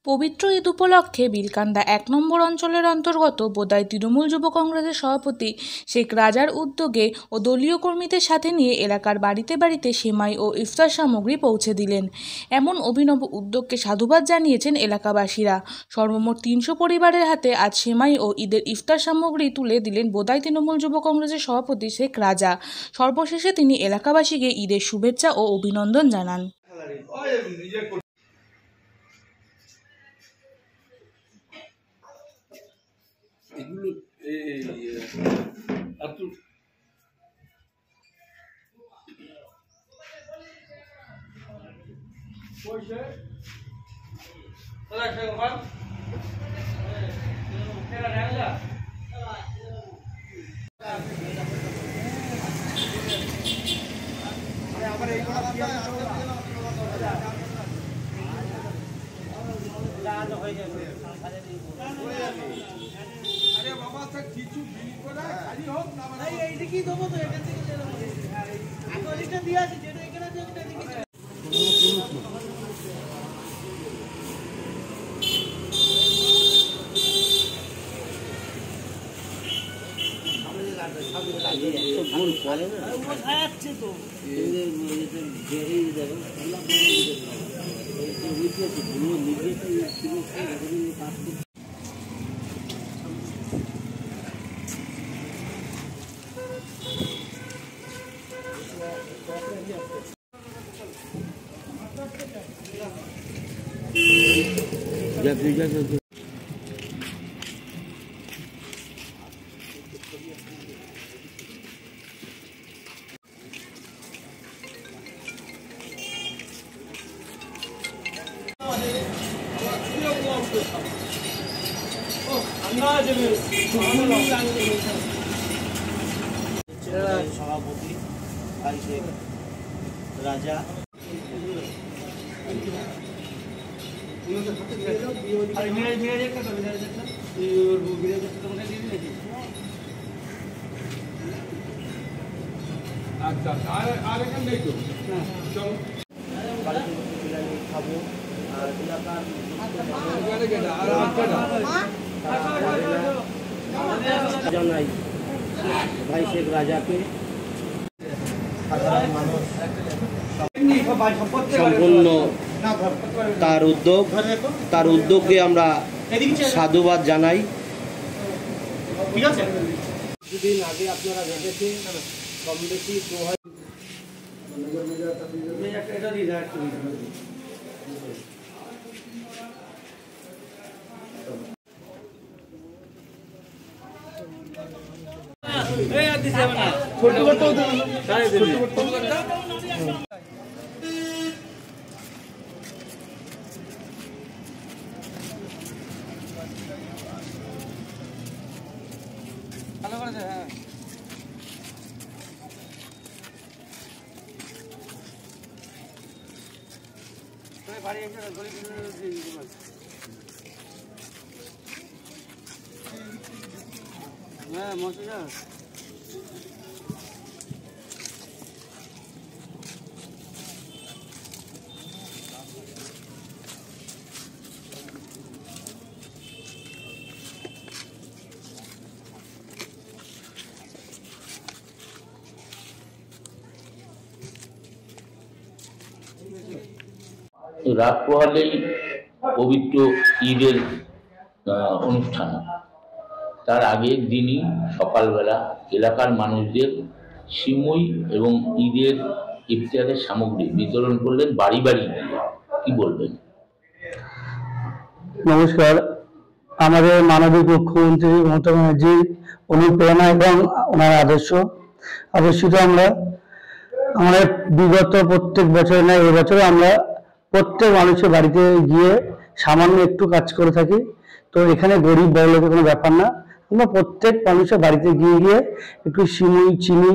পবিত্র ঈদ উপলক্ষে বিলকান্দা ১ নম্বর অঞ্চলের অন্তর্গত বোদায় তৃণমূল যুব কংগ্রেসের সভাপতি শেখ রাজার উদ্যোগে ও দলীয় কর্মীদের সাথে নিয়ে এলাকার বাড়িতে বাড়িতে সেমাই ও ইফতার সামগ্রী পৌঁছে দিলেন। এমন অভিনব উদ্যোগকে সাধুবাদ জানিয়েছেন এলাকাবাসীরা। সর্বমোট ৩০০ পরিবারের হাতে আজ সেমাই ও ঈদের ইফতার সামগ্রী তুলে দিলেন বোদায় তৃণমূল যুব কংগ্রেসের সভাপতি শেখ রাজা। সর্বশেষে তিনি এলাকাবাসীকে ঈদের শুভেচ্ছা ও অভিনন্দন জানান। এগুলো अरे बाबा तक खींचू बिल्कुल है खाली हो ना नहीं এই দিকেই দেবো তো এটা থেকে চলে আগে এটা দিয়া আছে যেটা এখানে আছে ওটা দিকে তো ভুল করে না ও খাচ্ছে তো এই ঘেরেই দেবে এগুলা এই উইথে ভুল নিজে তো ছিল সেই কাজ সভাপতি শেখ রাজা আচ্ছা আর এখানে নেই তো চলো খাবো আর এলাকার জানাই ভাই শেখ রাজাকে সম্পূর্ণ তার উদ্যোগকে আমরা সাধুবাদ জানাই। ঠিক আছে, কিছুদিন আগে আপনারা দেখেছেন কম বেশি 2000 ভালো করেছে। হ্যাঁ তুমি বাড়ি এসে গলি হ্যাঁ মশলা রাত পোহালেই পবিত্র ঈদের অনুষ্ঠান, তার আগের দিনই সকালবেলা এলাকার মানুষদের সিমুই এবং ঈদের ইফতারের সামগ্রী বিতরণ করলেন বাড়ি বাড়ি গিয়ে। কি বলবেন? নমস্কার। আমাদের মাননীয় মুখ্যমন্ত্রী মমতা ব্যানার্জির অনুপ্রেরণা এবং ওনার আদর্শিত আমরা বিগত প্রত্যেক বছর না এবছরে আমরা প্রত্যেক মানুষের বাড়িতে গিয়ে সামান্য একটু কাজ করে থাকি। তো এখানে গরিব বড় লোকের কোনো ব্যাপার না, আমরা প্রত্যেক মানুষের বাড়িতে গিয়ে একটু সিমুই, চিনি,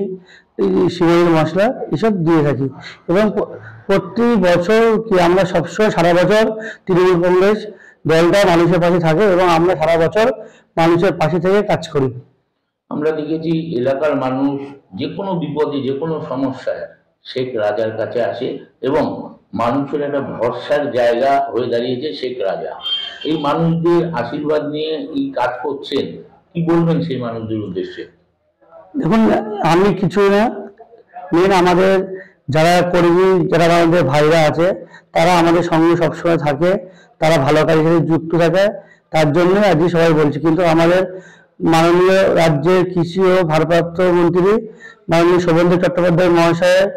সিমুইয়ের মশলা এসব দিয়ে থাকি। এবং প্রতি বছর কি আমরা সবসময় সারা বছর তৃণমূল কংগ্রেস দলটা মানুষের পাশে থাকে এবং আমরা সারা বছর মানুষের পাশে থেকে কাজ করি। আমরা দেখেছি এলাকার মানুষ যে কোনো বিপদে যে কোনো সমস্যায় শেখ রাজার কাছে আসে এবং মানুষের একটা ভরসার জায়গা হয়ে দাঁড়িয়েছে শেখ রাজা। এই মানুষদের আশীর্বাদ নিয়ে এই কাজ করছেন, কি বলবেন সেই মানুষদের উদ্দেশ্যে? দেখুন, আমি কিছু না, মেন আমাদের যারা কর্মী, যারা আমাদের ভাইরা আছে, তারা আমাদের সঙ্গে সবসময় থাকে, তারা ভালো কাজের সাথে যুক্ত থাকে, তার জন্য আজকে সবাই বলছি। কিন্তু আমাদের মাননীয় রাজ্যের কৃষি ও ভারপ্রাপ্ত মন্ত্রী মাননীয় শোভেন্দু চট্টোপাধ্যায় মহাশয়ের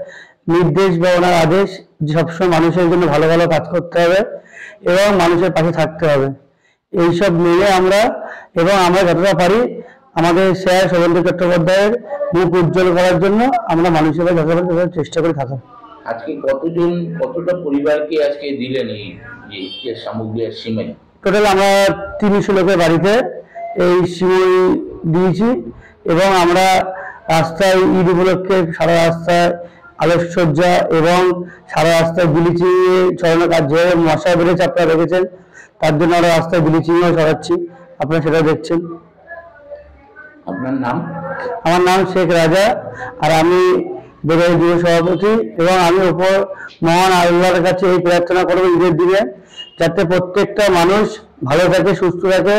নির্দেশ বা ওনার আদেশ যে সবসময় মানুষের জন্য ভালো ভালো কাজ করতে হবে এবং মানুষের পাশে থাকতে হবে, এইসব মেনে আমরা এবং আমরা যতটা পারি আমাদের স্যার শোভেন্দু চট্টোপাধ্যায়ের মুখ উজ্জ্বল করার জন্য আমরা মানুষের যতটা চেষ্টা করে থাকার। আজকে কতটা পরিবারকে আজকে দিলেন এই যে সামগ্রী আর সিমেন্ট? টোটাল আমরা 300 লোকের বাড়িতে এই সিমই দিয়েছি এবং আমরা রাস্তায় ঈদ উপলক্ষে সারা রাস্তায় আলোকসজ্জা এবং সারা রাস্তায় ব্লিচিং ছড়ানোর কাজ, যেভাবে মশা বেড়েছে আপনারা দেখেছেন, তার জন্য আমরা রাস্তায় ব্লিচিংও ছড়াচ্ছি, আপনারা সেটা দেখছেন। আপনার নাম? আমার নাম শেখ রাজা, আর আমি বোদাই যুব সভাপতি। এবং আমি ওপর মহান আল্লাহর কাছে এই প্রার্থনা করবো ঈদের দিনে যাতে প্রত্যেকটা মানুষ ভালো থাকে, সুস্থ থাকে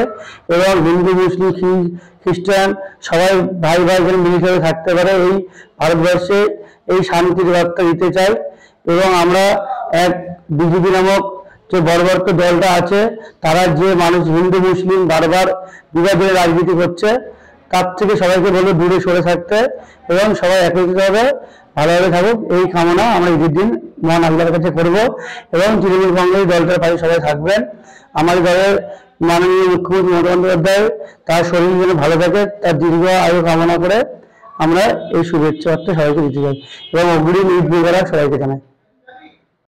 এবং হিন্দু, মুসলিম, খ্রিস্টান সবাই ভাই ভাই যেন মিলিত থাকতে পারে। এই ভারতবর্ষে এই শান্তির বার্তা দিতে চাই এবং আমরা এক বিজেপি নামক যে বর্বরত দলটা আছে, তারা যে মানুষ হিন্দু মুসলিম বারবার বিভাজনের রাজনীতি করছে, তার থেকে সবাইকে বলবো দূরে সরে থাকতে এবং সবাই একত্রিতভাবে ভালোভাবে থাকুক, এই কামনা আমরা ঈদের দিন মহান আল্লাহর কাছে করব। এবং তৃণমূল কংগ্রেস দলটার পাশে সবাই থাকবেন। আমাদের দলের মাননীয় মুখ্যমন্ত্রী মমতা বন্দ্যোপাধ্যায় তার শরীর যেন ভালো থাকে, তার দীর্ঘ আয়ু কামনা করে আমরা এই শুভেচ্ছা বার্তা সবাইকে দিতে চাই এবং অগ্রিম ঈদ মোবারক সবাইকে জানাই।